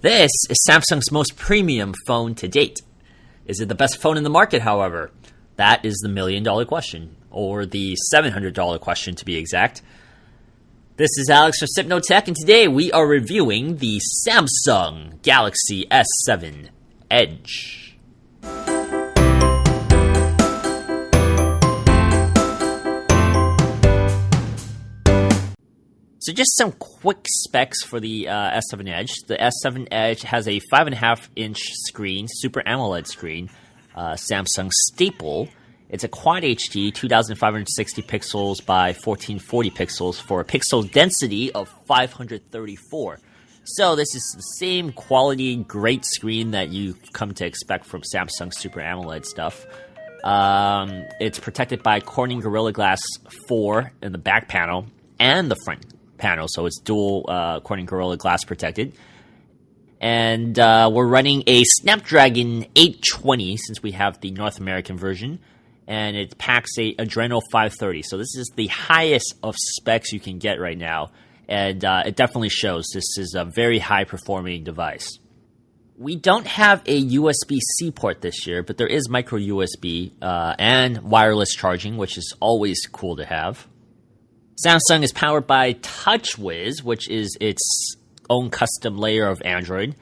This is Samsung's most premium phone to date. Is it the best phone in the market, however? That is the million-dollar question, or the $700 question to be exact. This is Alex from Hypnotech, and today we are reviewing the Samsung Galaxy S7 Edge. So just some quick specs for the S7 Edge. The S7 Edge has a 5.5-inch screen, Super AMOLED screen, Samsung staple. It's a Quad HD, 2,560 pixels by 1440 pixels for a pixel density of 534. So this is the same quality, great screen that you've come to expect from Samsung Super AMOLED stuff. It's protected by Corning Gorilla Glass 4 in the back panel and the front panel, so it's dual Corning Gorilla Glass protected. And we're running a Snapdragon 820 since we have the North American version, and it packs a Adreno 530. So this is the highest of specs you can get right now, and it definitely shows. This is a very high-performing device. We don't have a USB-C port this year, but there is micro USB and wireless charging, which is always cool to have. Samsung is powered by TouchWiz, which is its own custom layer of Android.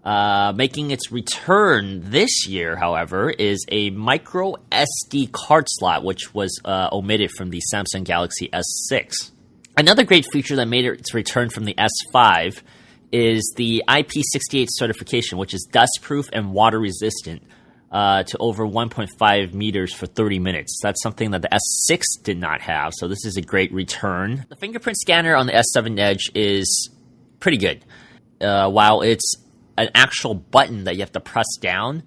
Making its return this year, however, is a micro SD card slot, which was omitted from the Samsung Galaxy S6. Another great feature that made its return from the S5 is the IP68 certification, which is dust-proof and water-resistant to over 1.5 meters for 30 minutes. That's something that the S6 did not have, so this is a great return. The fingerprint scanner on the S7 Edge is pretty good. While it's an actual button that you have to press down,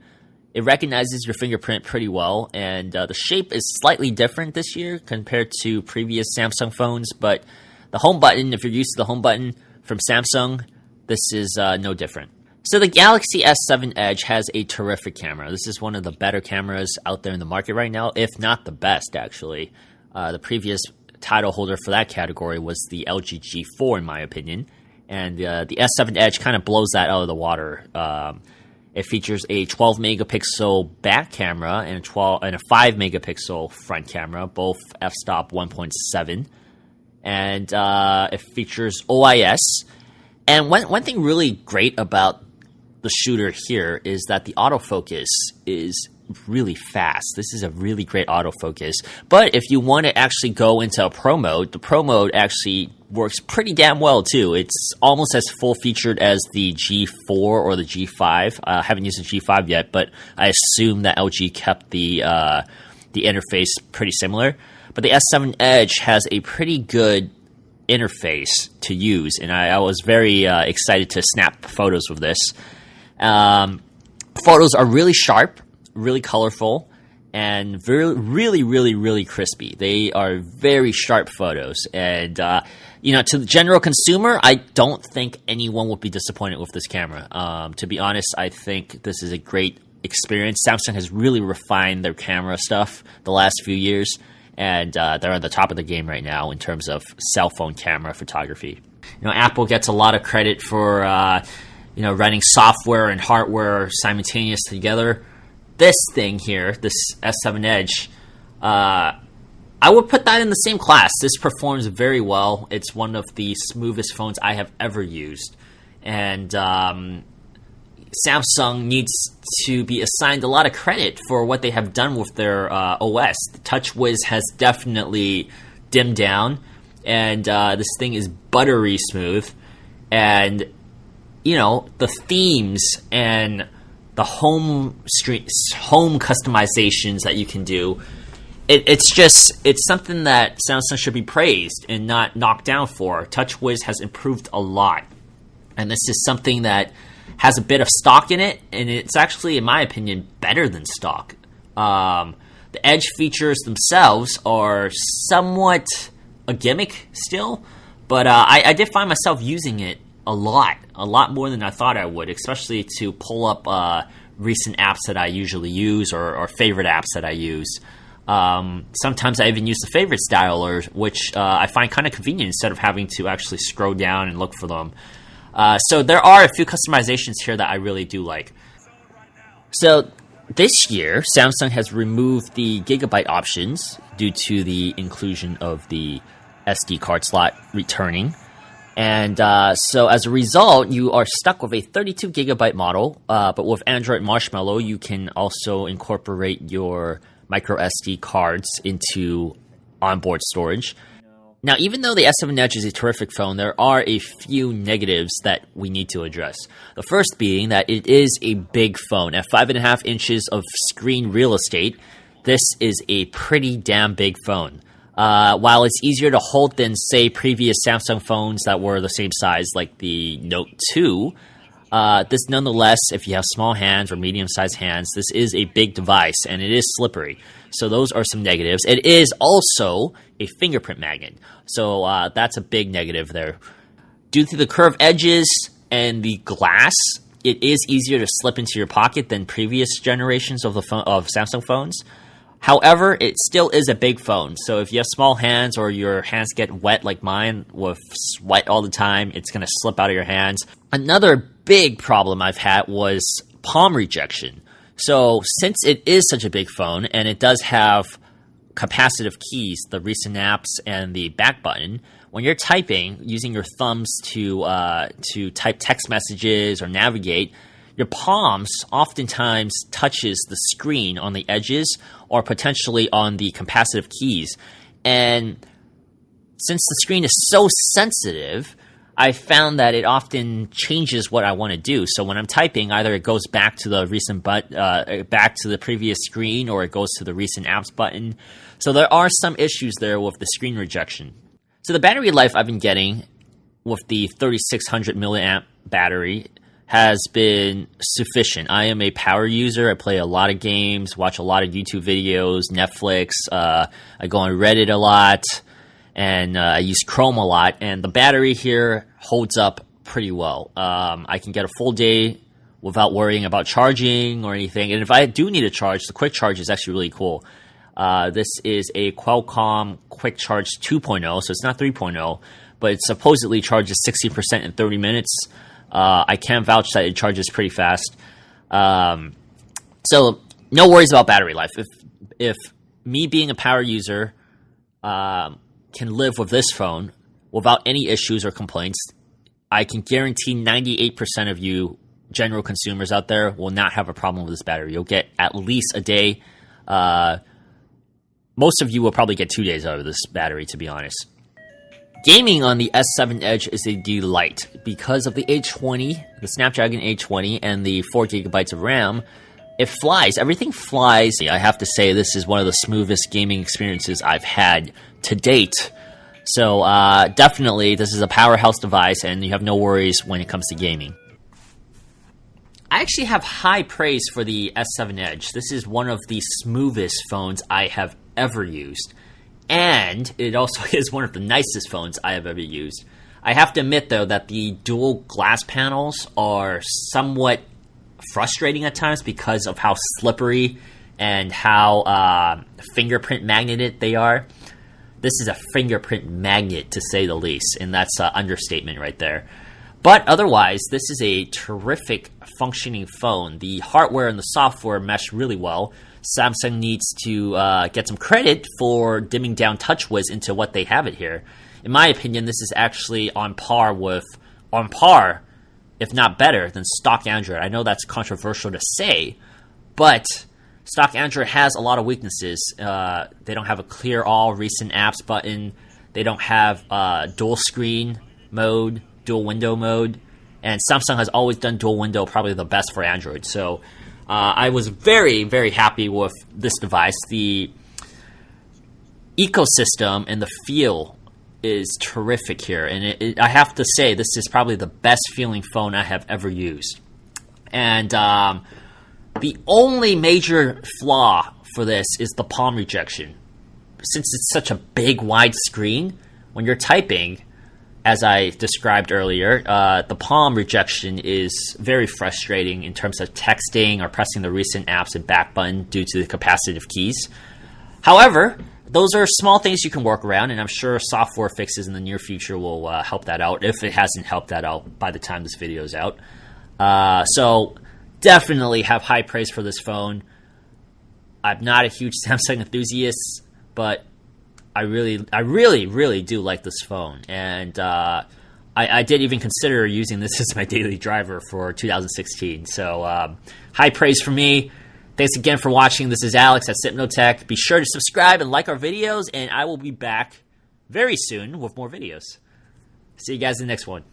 it recognizes your fingerprint pretty well, and the shape is slightly different this year compared to previous Samsung phones, but the home button, if you're used to the home button from Samsung, this is no different. So the Galaxy S7 Edge has a terrific camera. This is one of the better cameras out there in the market right now, if not the best, actually. The previous title holder for that category was the LG G4, in my opinion. And the S7 Edge kind of blows that out of the water. It features a 12-megapixel back camera and a 5-megapixel front camera, both f-stop 1.7. And it features OIS. And one thing really great about the shooter here is that the autofocus is really fast. This is a really great autofocus. But if you want to actually go into a pro mode, the pro mode actually works pretty damn well too. It's almost as full-featured as the G4 or the G5. I haven't used the G5 yet, but I assume that LG kept the interface pretty similar. But the S7 Edge has a pretty good interface to use, and I was very excited to snap photos with this. Photos are really sharp, really colorful, and really crispy. They are very sharp photos, and to the general consumer, I don't think anyone would be disappointed with this camera. To be honest, I think this is a great experience. Samsung has really refined their camera stuff the last few years, and they're at the top of the game right now in terms of cell phone camera photography. Apple gets a lot of credit for running software and hardware simultaneously together. This thing here, this S7 Edge, I would put that in the same class. This performs very well. It's one of the smoothest phones I have ever used. And Samsung needs to be assigned a lot of credit for what they have done with their OS. The TouchWiz has definitely dimmed down, and this thing is buttery smooth. And the themes and the home customizations that you can do, it's something that Samsung should be praised and not knocked down for. TouchWiz has improved a lot, and this is something that has a bit of stock in it, and it's actually, in my opinion, better than stock. The Edge features themselves are somewhat a gimmick still, but I did find myself using it a lot more than I thought I would, especially to pull up recent apps that I usually use or favorite apps that I use. Sometimes I even use the favorite styler, which I find kind of convenient instead of having to actually scroll down and look for them. So there are a few customizations here that I really do like. So this year, Samsung has removed the gigabyte options due to the inclusion of the SD card slot returning. And so as a result, you are stuck with a 32 gigabyte model, but with Android Marshmallow, you can also incorporate your micro SD cards into onboard storage. Now, even though the S7 Edge is a terrific phone, there are a few negatives that we need to address. The first being that it is a big phone. At 5.5 inches of screen real estate, this is a pretty damn big phone. While it's easier to hold than, say, previous Samsung phones that were the same size, like the Note 2, this nonetheless, if you have small hands or medium-sized hands, this is a big device, and it is slippery. So those are some negatives. It is also a fingerprint magnet, so that's a big negative there. Due to the curved edges and the glass, it is easier to slip into your pocket than previous generations of Samsung phones. However, it still is a big phone, so if you have small hands or your hands get wet like mine with sweat all the time, it's going to slip out of your hands. Another big problem I've had was palm rejection. So since it is such a big phone and it does have capacitive keys, the recent apps and the back button, when you're typing using your thumbs to type text messages or navigate, your palms oftentimes touches the screen on the edges or potentially on the capacitive keys. And since the screen is so sensitive, I found that it often changes what I want to do. So when I'm typing, either it goes back to the back to the previous screen, or it goes to the recent apps button. So there are some issues there with the screen rejection. So the battery life I've been getting with the 3600 milliamp battery has been sufficient. I am a power user. I play a lot of games, watch a lot of YouTube videos, Netflix. I go on Reddit a lot, and I use Chrome a lot. And the battery here holds up pretty well. I can get a full day without worrying about charging or anything. And if I do need a charge, the quick charge is actually really cool. This is a Qualcomm Quick Charge 2.0, so it's not 3.0, but it supposedly charges 60% in 30 minutes. I can vouch that it charges pretty fast. So no worries about battery life. If me being a power user can live with this phone without any issues or complaints, I can guarantee 98% of you general consumers out there will not have a problem with this battery. You'll get at least a day. Most of you will probably get 2 days out of this battery, to be honest. Gaming on the S7 Edge is a delight. Because of the A20, the Snapdragon A20, and the 4GB of RAM, it flies. Everything flies. I have to say, this is one of the smoothest gaming experiences I've had to date. So definitely, this is a powerhouse device, and you have no worries when it comes to gaming. I actually have high praise for the S7 Edge. This is one of the smoothest phones I have ever used. And it also is one of the nicest phones I have ever used. I have to admit, though, that the dual glass panels are somewhat frustrating at times because of how slippery and how fingerprint magneted they are. This is a fingerprint magnet, to say the least, and that's an understatement right there. But otherwise, this is a terrific functioning phone. The hardware and the software mesh really well. Samsung needs to get some credit for dimming down TouchWiz into what they have it here. In my opinion, this is actually on par, if not better, than stock Android. I know that's controversial to say, but stock Android has a lot of weaknesses. They don't have a clear all recent apps button. They don't have dual screen mode, dual window mode, and Samsung has always done dual window probably the best for Android. So I was very, very happy with this device. The ecosystem and the feel is terrific here, and I have to say, this is probably the best feeling phone I have ever used. And the only major flaw for this is the palm rejection. Since it's such a big, wide screen, when you're typing, as I described earlier, the palm rejection is very frustrating in terms of texting or pressing the recent apps and back button due to the capacitive keys. However, those are small things you can work around, and I'm sure software fixes in the near future will help that out, if it hasn't helped that out by the time this video is out. So definitely have high praise for this phone. I'm not a huge Samsung enthusiast, but I really do like this phone. And I did even consider using this as my daily driver for 2016. So high praise for me. Thanks again for watching. This is Alex at Hypnotech. Be sure to subscribe and like our videos, and I will be back very soon with more videos. See you guys in the next one.